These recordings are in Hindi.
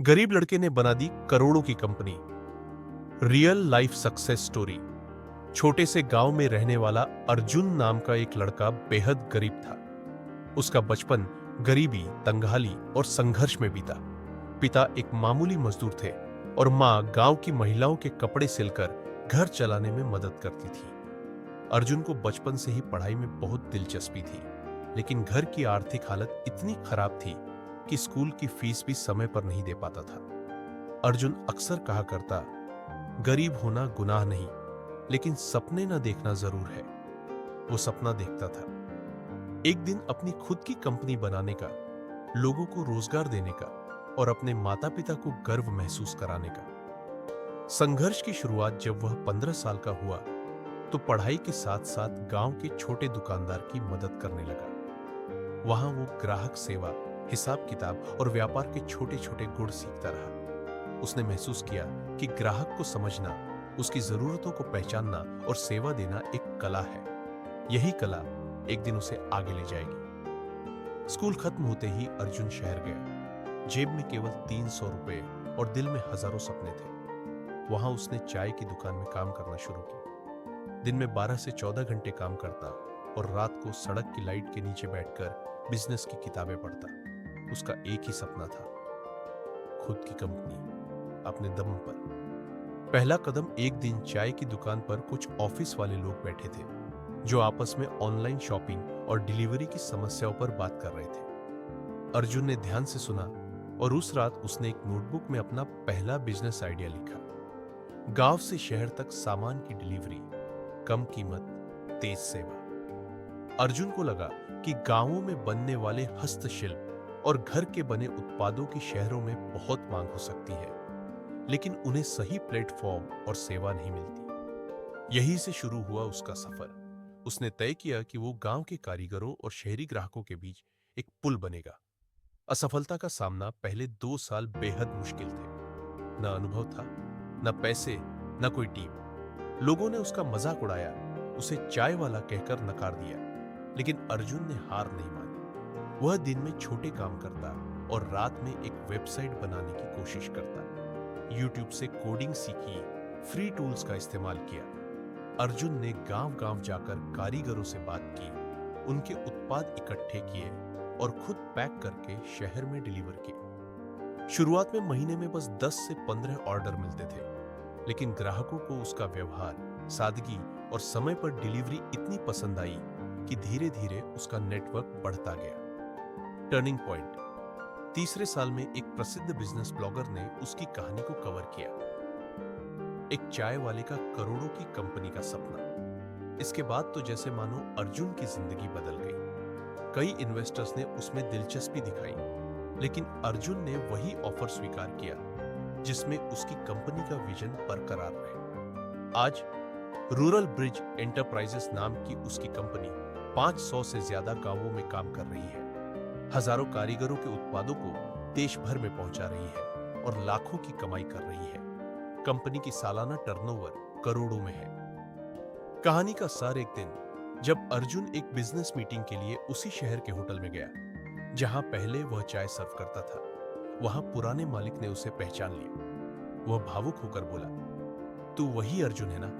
गरीब लड़के ने बना दी करोड़ों की company. Real life success story. छोटे से गांव में रहने वाला अर्जुन नाम का एक लड़का बेहद गरीब था। उसका बचपन गरीबी, तंगहाली और संघर्ष में बीता। पिता एक मामूली मजदूर थे और मां गांव की महिलाओं के कपड़े सिलकर घर चलाने में मदद करती थी। अर्जुन को बचपन से ही पढ़ाई में बहुत दिलचस्पी थी, लेकिन घर की आर्थिक हालत इतनी खराब थी कि स्कूल की फीस भी समय पर नहीं दे पाता था। अर्जुन अक्सर कहा करता, गरीब होना गुनाह नहीं, लेकिन सपने न देखना जरूर है। वो सपना देखता था, एक दिन अपनी खुद की कंपनी बनाने का, लोगों को रोजगार देने का और अपने माता पिता को गर्व महसूस कराने का। संघर्ष की शुरुआत जब वह 15 साल का हुआ तो पढ़ाई के साथ साथ गांव के छोटे दुकानदार की मदद करने लगा। वहां वो ग्राहक सेवा, हिसाब किताब और व्यापार के छोटे छोटे गुण सीखता रहा। उसने महसूस किया कि ग्राहक को समझना, उसकी जरूरतों को पहचानना और सेवा देना एक कला है। यही कला एक दिन उसे आगे ले जाएगी। स्कूल खत्म होते ही अर्जुन शहर गया। जेब में केवल 300 रुपए और दिल में हजारों सपने थे। वहां उसने चाय की दुकान में काम करना शुरू किया। दिन में 12 से 14 घंटे काम करता और रात को सड़क की लाइट के नीचे बैठकर बिजनेस की किताबें पढ़ता। उसका एक ही सपना था, खुद की कंपनी, अपने दम पर। पहला कदम एक दिन चाय की दुकान पर कुछ ऑफिस वाले लोग बैठे थे जो आपस में ऑनलाइन शॉपिंग और डिलीवरी की समस्याओं पर बात कर रहे थे। अर्जुन ने ध्यान से सुना और उस रात उसने एक नोटबुक में अपना पहला बिजनेस आइडिया लिखा। गांव से शहर तक सामान की डिलीवरी, कम कीमत, तेज सेवा। अर्जुन को लगा कि गांवों में बनने वाले हस्तशिल्प और घर के बने उत्पादों की शहरों में बहुत मांग हो सकती है, लेकिन उन्हें सही प्लेटफॉर्म और सेवा नहीं मिलती। यहीं से शुरू हुआ उसका सफर। उसने तय किया कि वो गांव के कारीगरों और शहरी ग्राहकों के बीच एक पुल बनेगा। असफलता का सामना पहले 2 साल बेहद मुश्किल थे। न अनुभव था, न पैसे, न कोई टीम। लोगों ने उसका मजाक उड़ाया, उसे चाय वाला कहकर नकार दिया, लेकिन अर्जुन ने हार नहीं मानी। वह दिन में छोटे काम करता और रात में एक वेबसाइट बनाने की कोशिश करता। यूट्यूब से कोडिंग सीखी, फ्री टूल्स का इस्तेमाल किया। अर्जुन ने गांव-गांव जाकर कारीगरों से बात की, उनके उत्पाद इकट्ठे किए और खुद पैक करके शहर में डिलीवर किए। शुरुआत में महीने में बस 10 से 15 ऑर्डर मिलते थे, लेकिन ग्राहकों को उसका व्यवहार, सादगी और समय पर डिलीवरी इतनी पसंद आई कि धीरे धीरे उसका नेटवर्क बढ़ता गया। Turning point. तीसरे साल में एक प्रसिद्ध बिजनेस ब्लॉगर ने उसकी कहानी को कवर किया। एक चाय वाले का करोड़ों की कंपनी का सपना। इसके बाद तो जैसे मानो अर्जुन की जिंदगी बदल गई। कई इन्वेस्टर्स ने उसमें दिलचस्पी दिखाई, लेकिन अर्जुन ने वही ऑफर स्वीकार किया जिसमें उसकी कंपनी का विजन बरकरार रहे। आज रूरल ब्रिज एंटरप्राइजेस नाम की उसकी कंपनी 500 से ज्यादा गांवों में काम कर रही है, हजारों कारीगरों के उत्पादों को देश भर में पहुंचा रही है और लाखों की कमाई कर रही है। कंपनी की सालाना टर्नओवर करोड़ों में है। कहानी का सार एक दिन जब अर्जुन एक बिजनेस मीटिंग के लिए उसी शहर के होटल में गया जहां पहले वह चाय सर्व करता था। वहां पुराने मालिक ने उसे पहचान लिया। वह भावुक होकर बोला, तू वही अर्जुन है ना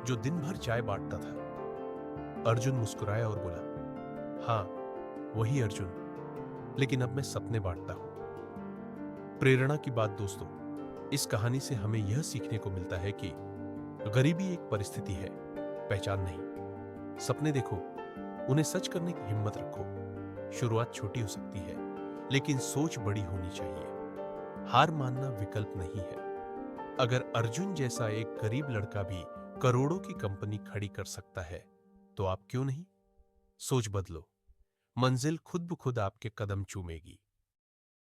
जो दिन भर चाय बांटता था? अर्जुन मुस्कुराया और बोला, हाँ, वही अर्जुन, लेकिन अब मैं सपने बांटता हूं। प्रेरणा की बात दोस्तों, इस कहानी से हमें यह सीखने को मिलता है कि गरीबी एक परिस्थिति है, पहचान नहीं। सपने देखो, उन्हें सच करने की हिम्मत रखो। शुरुआत छोटी हो सकती है, लेकिन सोच बड़ी होनी चाहिए। हार मानना विकल्प नहीं है। अगर अर्जुन जैसा एक गरीब लड़का भी करोड़ों की कंपनी खड़ी कर सकता है, तो आप क्यों नहीं? सोच बदलो, मंजिल खुद ब खुद आपके कदम चूमेगी।